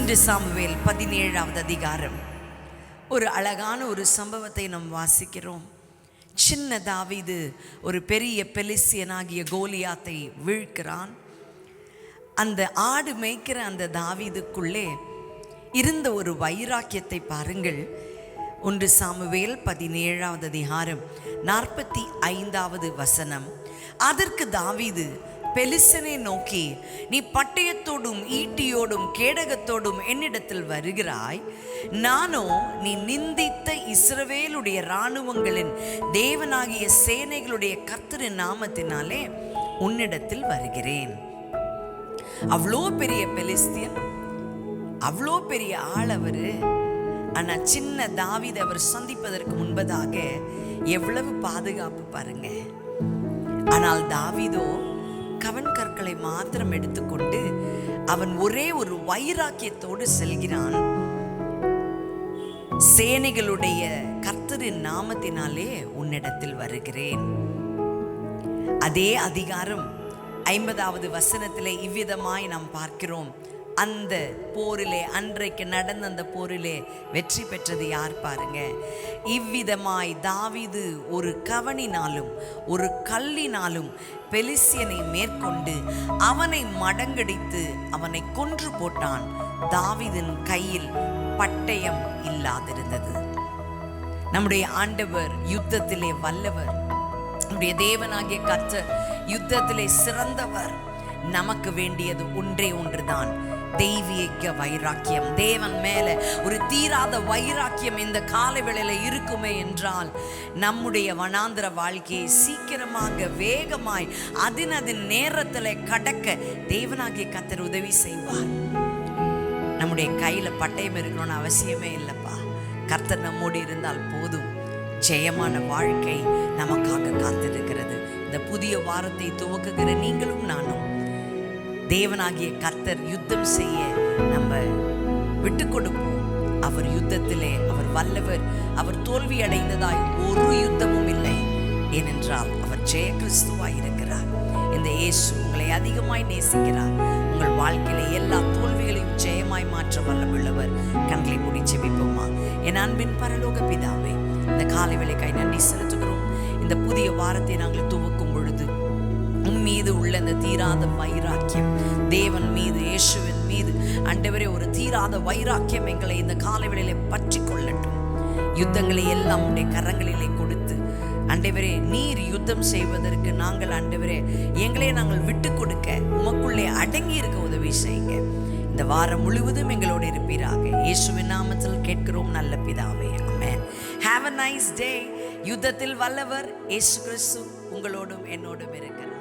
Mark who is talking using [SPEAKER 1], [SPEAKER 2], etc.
[SPEAKER 1] ஒன்று சாமுவேல் 17வது அதிகாரம். ஒரு அழகான ஒரு சம்பவத்தை நாம் வாசிக்கிறோம். சின்ன தாவீது ஒரு பெரிய பெலிஸ்தியனாகிய கோலியாத்தை வீழ்கிறான். அந்த ஆடு மேய்க்கிற அந்த தாவீதுக்குள்ளே இருந்த ஒரு வைராக்கியத்தை பாருங்கள். ஒன்று சாமுவேல் 17வது அதிகாரம் 45வது வசனம். அதற்கு தாவீது பெலிஸ்தனை நோக்கி, நீ பட்டயத்தோடும் ஈட்டியோடும் கேடகத்தோடும் என்னிடத்தில் வருகிறாய், நானோ நீ நிந்தித்த இஸ்ரவேலுடைய இராணுவங்களின் தேவனாகிய சேனைகளுடைய கர்த்தரின் நாமத்தினாலே உன்னிடத்தில் வருகிறேன். அவ்வளோ பெரிய பெலிஸ்தியன், அவ்வளோ பெரிய ஆள் அவரு. ஆனா சின்ன தாவீதை அவர் சந்திப்பதற்கு முன்பதாக எவ்வளவு பாதுகாப்பு பாருங்க. ஆனால் தாவீதோ கவன் கற்களை மாத்திரம் எடுத்துக்கொண்டு அவன் ஒரே ஒரு வைராக்கியத்தோடு செல்கிறான். சேனைகளுடைய கர்த்தரின் நாமத்தினாலே உன்னிடத்தில் வருகிறேன். அதே அதிகாரம் 50வது வசனத்திலே இவ்விதமாய் நாம் பார்க்கிறோம். அந்த போரிலே, அன்றைக்கு நடந்த அந்த போரிலே வெற்றி பெற்றது யார் பாருங்க. இவ்விதமாய் தாவீது ஒரு கவனினாலும் ஒரு கல்லினாலும் பெலிஸ்தியனை மேற்கொண்டு அவனை மடங்கடித்து அவனை கொன்று போட்டான். தாவீதின் கையில் பட்டயம் இல்லாதிருந்தது. நம்முடைய ஆண்டவர் யுத்தத்திலே வல்லவர். நம்முடைய தேவனாகிய கர்த்தர் யுத்தத்திலே சிறந்தவர். நமக்கு வேண்டியது ஒன்றே ஒன்றுதான், தெய்வீக வைராக்கியம். தேவன் மேல ஒரு தீராத வைராக்கியம் இந்த காலை வேளையில இருக்குமே என்றால் நம்முடைய வனாந்திர வாழ்க்கையை சீக்கிரமாக வேகமாய் அதன் நேரத்தில் கடக்க தேவனாகிய கர்த்தர் உதவி செய்வார். நம்முடைய கையில பட்டயம் இருக்கணும்னு அவசியமே இல்லப்பா. கர்த்தர் நம்மோடு இருந்தால் போதும். ஜெயமான வாழ்க்கை நமக்காக காத்திருக்கிறது. இந்த புதிய வாரத்தை துவக்குகிற நீங்களும் நானும் தேவனாகிய கர்த்தர் யுத்தம் செய்ய நம்ம விட்டு கொடுப்போம். அவர் யுத்தத்திலே அவர் வல்லவர். அவர் தோல்வி அடைந்ததாய் ஒரு யுத்தமும் இல்லை. ஏனென்றால் அவர் ஜெய கிறிஸ்துவாய் இருக்கிறார். இந்த இயேசு உங்களை அதிகமாய் நேசிக்கிறார். உங்கள் வாழ்க்கையில எல்லா தோல்விகளையும் ஜெயமாய் மாற்ற வல்லமுள்ளவர். கண்களை மூடி ஜெபிப்போமா? என் அன்பின் பரலோக பிதாவே, இந்த காலை வேளைக்காய் நன்றி செலுத்துகிறோம். இந்த புதிய வாரத்தை நாங்கள் துவக்கும் பொழுது மீது உள்ள இந்த தீராத வைராக்கியம், தேவன் மீது, இயேசுவின் மீது ஆண்டவரே ஒரு தீராத வைராக்கியம் எங்களை இந்த காலைவேளையிலே பற்றி கொள்ளட்டும். யுத்தங்களை எல்லாம் உடைய கரங்களிலே கொடுத்து ஆண்டவரே நீர் யுத்தம் செய்வதற்கு நாங்கள் ஆண்டவரே எங்களை நாங்கள் விட்டு கொடுக்க உமக்குள்ளே அடங்கி இருக்க உதவி செய்யுங்க. இந்த வாரம் முழுவதும் எங்களோடு இருப்பீராக. இயேசுவின் நாமத்தில் கேட்கிறோம் நல்ல பிதாவே, ஆமென். Have a nice day. யுத்தத்தில் வல்லவர் இயேசு கிறிஸ்து உங்களோடும் என்னோடும் இருக்கிறார்.